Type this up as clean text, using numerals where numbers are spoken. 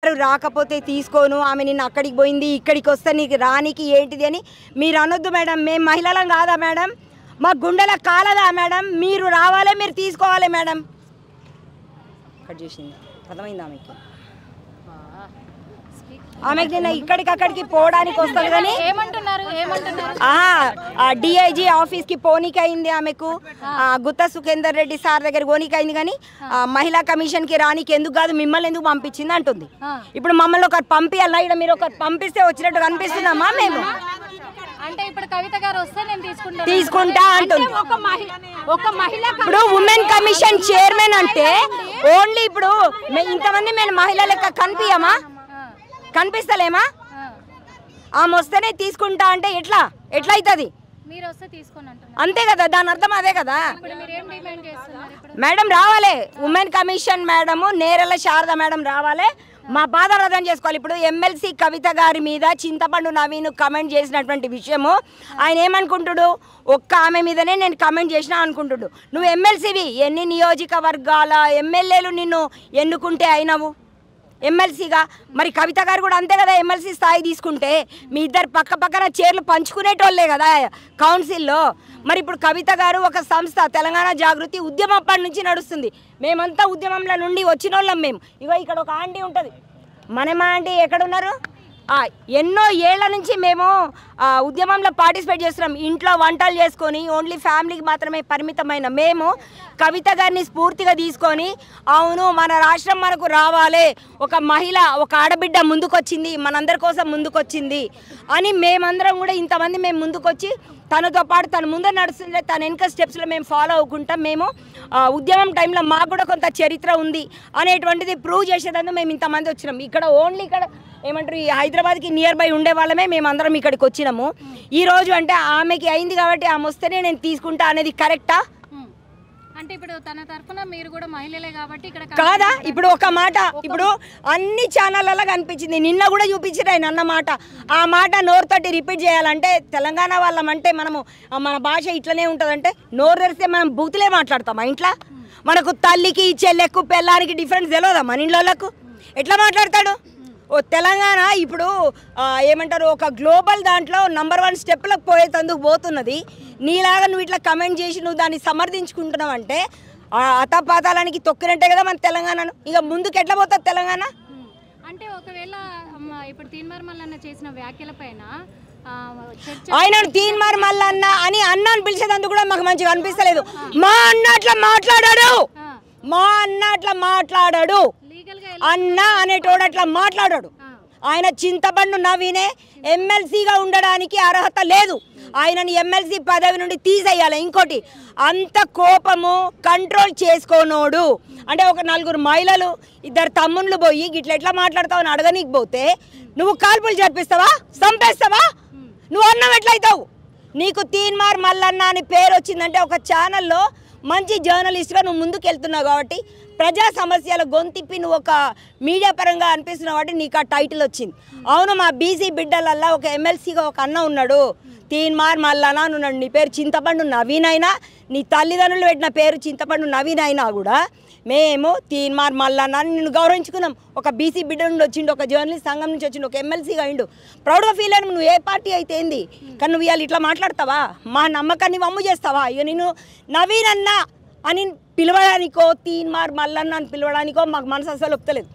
Letter రాకపోతే తీసుకోను, ఆమె నిన్న అక్కడికి పోయింది ఇక్కడికి వస్తే నీకు రానికి ఏంటిది అని మీరు అనొద్దు మేడం. మేము మహిళలం కాదా మేడం? మా గుండెల కాలదా మేడం? మీరు రావాలి, మీరు తీసుకోవాలి మేడం. కట్ చేసింది, అర్థమైంది ఆమెకి. ఆమెకి నిన్న ఇక్కడికక్కడికి పోవడానికి వస్తుంది కానీ డిఐజీ ఆఫీస్కి పోనీకి అయింది ఆమెకు, గుత్తా సుఖేందర్ రెడ్డి సార్ దగ్గర పోనీకి అయింది కానీ మహిళా కమిషన్కి రానికి ఎందుకు కాదు, మిమ్మల్ని ఎందుకు పంపించింది అంటుంది. ఇప్పుడు మమ్మల్ని ఒకటి పంపించాలా, ఇక్కడ మీరు ఒకటి పంపిస్తే వచ్చినట్టు కనిపిస్తున్నామా మేము? అంటే ఇప్పుడు కవిత గారు వస్తే నేను తీసుకుంటా అంటుంది. ఇప్పుడు ఉమెన్ కమిషన్ చైర్మన్ అంటే ఓన్లీ ఇప్పుడు ఇంతమంది మేము మహిళ లెక్క కనిపించమా? కనిపిస్తలేమా? ఆమె వస్తేనే తీసుకుంటా అంటే ఎట్లా అవుతుంది? అంతే కదా, దాని అర్థం అదే కదా మేడం. రావాలి women commission madam, Nerella Sharada madam రావాలి, మా బాధ అర్థం చేసుకోవాలి. ఇప్పుడు ఎమ్మెల్సీ కవిత గారి మీద చింతపండు నవీన్ కమెంట్ చేసినటువంటి విషయము ఆయన ఏమనుకుంటుడు, ఒక్క ఆమె మీదనే నేను కమెంట్ చేసినా అనుకుంటుడు. నువ్వు ఎమ్మెల్సీవి, ఎన్ని నియోజకవర్గాల ఎమ్మెల్యేలు నిన్ను ఎన్నుకుంటే అయినవు ఎమ్మెల్సీగా? మరి కవిత గారు కూడా అంతే కదా, ఎమ్మెల్సీ స్థాయి తీసుకుంటే మీ ఇద్దరు పక్క పక్కన చైర్లు పంచుకునేటోళ్ళే కదా కౌన్సిల్లో. మరి ఇప్పుడు కవిత గారు ఒక సంస్థ తెలంగాణ జాగృతి ఉద్యమం అప్పటి నుంచి నడుస్తుంది, మేమంతా ఉద్యమంలో నుండి వచ్చిన వాళ్ళం మేము. ఇగో ఇక్కడ ఒక ఆంటీ ఉంటుంది, మనమా ఆంటీ ఎక్కడున్నారు? ఎన్నో ఏళ్ల నుంచి మేము ఉద్యమంలో పార్టిసిపేట్ చేస్తున్నాం. ఇంట్లో వంటలు చేసుకొని ఓన్లీ ఫ్యామిలీకి మాత్రమే పరిమితమైన మేము కవిత గారిని స్ఫూర్తిగా తీసుకొని అవును మన రాష్ట్రం మనకు రావాలి, ఒక మహిళ ఒక ఆడబిడ్డ ముందుకొచ్చింది, మనందరి కోసం ముందుకొచ్చింది అని మేమందరం కూడా ఇంతమంది మేము ముందుకొచ్చి తనతో పాటు తన ముందు నడుస్తుంటే తన వెనక స్టెప్స్లో మేము ఫాలో అవ్వకుంటాం. మేము ఉద్యమం టైంలో మాకు కూడా కొంత చరిత్ర ఉంది అనేటువంటిది ప్రూవ్ చేసేదందుకు మేము ఇంతమంది వచ్చినాం. ఇక్కడ ఓన్లీ ఇక్కడ ఏమంటారు ఈ హైదరాబాద్కి నియర్ బై ఉండే వాళ్ళమే మేమందరం ఇక్కడికి వచ్చినాము. ఈరోజు అంటే ఆమెకి అయింది కాబట్టి ఆమె వస్తేనే నేను తీసుకుంటా అనేది కరెక్టా? అంటే ఇప్పుడు తన తరఫున మీరు కూడా మహిళలే కాబట్టి ఇక్కడ కాదా? ఇప్పుడు ఒక మాట ఇప్పుడు అన్ని ఛానళ్ళలో కనిపించింది, నిన్న కూడా చూపించారు ఆయన అన్న మాట. ఆ మాట నోరుతోటి రిపీట్ చేయాలంటే తెలంగాణ వాళ్ళమంటే మనము మన భాష ఇట్లనే ఉంటుందంటే నోరు తెరిస్తే మనం బూతులే మాట్లాడతాం. ఆ ఇంట్లో మనకు తల్లికి చెల్లెక్కు పెళ్ళానికి డిఫరెన్స్ తెలియదా మన ఇంట్లోకి? ఎట్లా మాట్లాడతాడు? ఓ తెలంగాణ ఇప్పుడు ఏమంటారు ఒక గ్లోబల్ దాంట్లో నంబర్ 1 స్టెప్లకు పోయేందుకు పోతున్నది. నీలాగా నువ్వు ఇట్లా కమెంట్ చేసి నువ్వు దాన్ని సమర్థించుకుంటున్నావు అంటే అతపాతాలానికి తొక్కినట్టే కదా మన తెలంగాణను. ఇక ముందుకు ఎట్లా పోతుంది తెలంగాణ? అంటే ఒకవేళ ఇప్పుడు తీన్మార్ మల్లన్న చేసిన వ్యాఖ్యల పైన ఆయనను తీన్మార్ మల్లన్న అని అన్నాను పిలిచేందుకు కూడా మాకు మంచిగా అనిపిస్తలేదు. మా అన్న అట్లా మాట్లాడాడు, మా అన్న అట్లా మాట్లాడాడు, అన్న అనేటోడు అట్లా మాట్లాడాడు. ఆయన చింతపండు నవీనే ఎమ్మెల్సీగా ఉండడానికి అర్హత లేదు, ఆయనని ఎమ్మెల్సీ పదవి నుండి తీసేయాలి. ఇంకోటి అంత కోపము కంట్రోల్ చేసుకోనోడు అంటే ఒక 4 మహిళలు 2 తమ్ముళ్ళు పోయి గిట్ల ఎట్లా మాట్లాడతావు అని అడగనీకి పోతే నువ్వు కాల్పులు జరిపిస్తావా, చంపేస్తావా? నువ్వు అన్నం ఎట్లయితావు? నీకు తీన్మార్ మల్లన్న అని పేరు వచ్చిందంటే ఒక ఛానల్లో మంచి జర్నలిస్ట్గా నువ్వు ముందుకు వెళ్తున్నావు కాబట్టి ప్రజా సమస్యల గొంతిప్పి నువ్వు ఒక మీడియా పరంగా అనిపిస్తున్నావు కాబట్టి నీకు ఆ టైటిల్ వచ్చింది. అవును మా బీసీ బిడ్డలల్లా ఒక ఎమ్మెల్సీగా ఒక అన్న ఉన్నాడు, తీన్మార్ మల్లన్న అని ఉన్నాడు. నీ పేరు చింతపండు నవీన్ అయినా, నీ తల్లిదండ్రులు పెట్టిన పేరు చింతపండు నవీన్ అయినా కూడా మేము తీన్మార్ మల్లన్న అని నిన్ను గౌరవించుకున్నాం. ఒక బీసీ బిడ్డ నుండి వచ్చిండు, ఒక జర్నలిస్ట్ సంఘం నుంచి వచ్చిండు, ఒక ఎమ్మెల్సీగా అయిండు, ప్రౌడ్గా ఫీల్ అయిన నువ్వు ఏ పార్టీ అయితే ఏంది కానీ నువ్వు ఇవాళ ఇట్లా మాట్లాడతావా? మా నమ్మకాన్ని వమ్ము చేస్తావా? ఇక నేను నవీన్ అన్న అని పిలవడానికో తీన్మార్ మల్లన్న అని పిలవడానికో మాకు మనసు అసలు ఒప్పుతలేదు.